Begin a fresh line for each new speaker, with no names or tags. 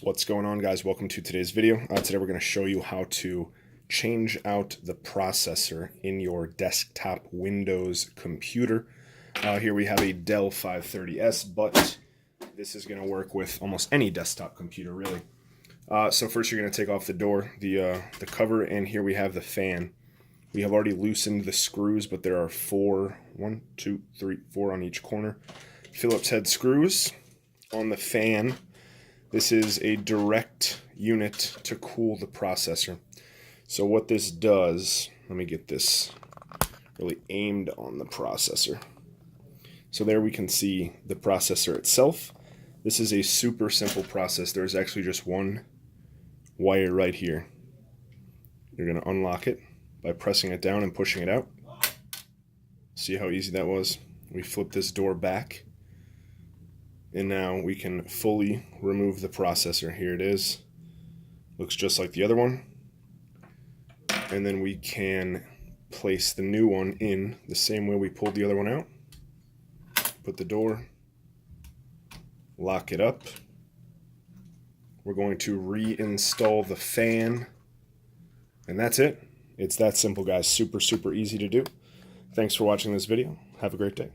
What's going on, guys? Welcome to today's video. Today we're going to show you how to change out the processor in your desktop Windows computer. Here we have a Dell 530S, but this is going to work with almost any desktop computer, really. So first you're going to take off the door, the cover, and here we have the fan. We have already loosened the screws, but there are four on each corner. Phillips head screws on the fan. This is a direct unit to cool the processor. So what this does, let me get this really aimed on the processor. So there we can see the processor itself. This is a super simple process. There's actually just one wire right here. You're going to unlock it by pressing it down and pushing it out. See how easy that was? We flip this door back. And now we can fully remove the processor. Here it is. Looks just like the other one. And then we can place the new one in the same way we pulled the other one out. Put the door, lock it up. We're going to reinstall the fan. And that's it. It's that simple, guys. Super, super easy to do. Thanks for watching this video. Have a great day.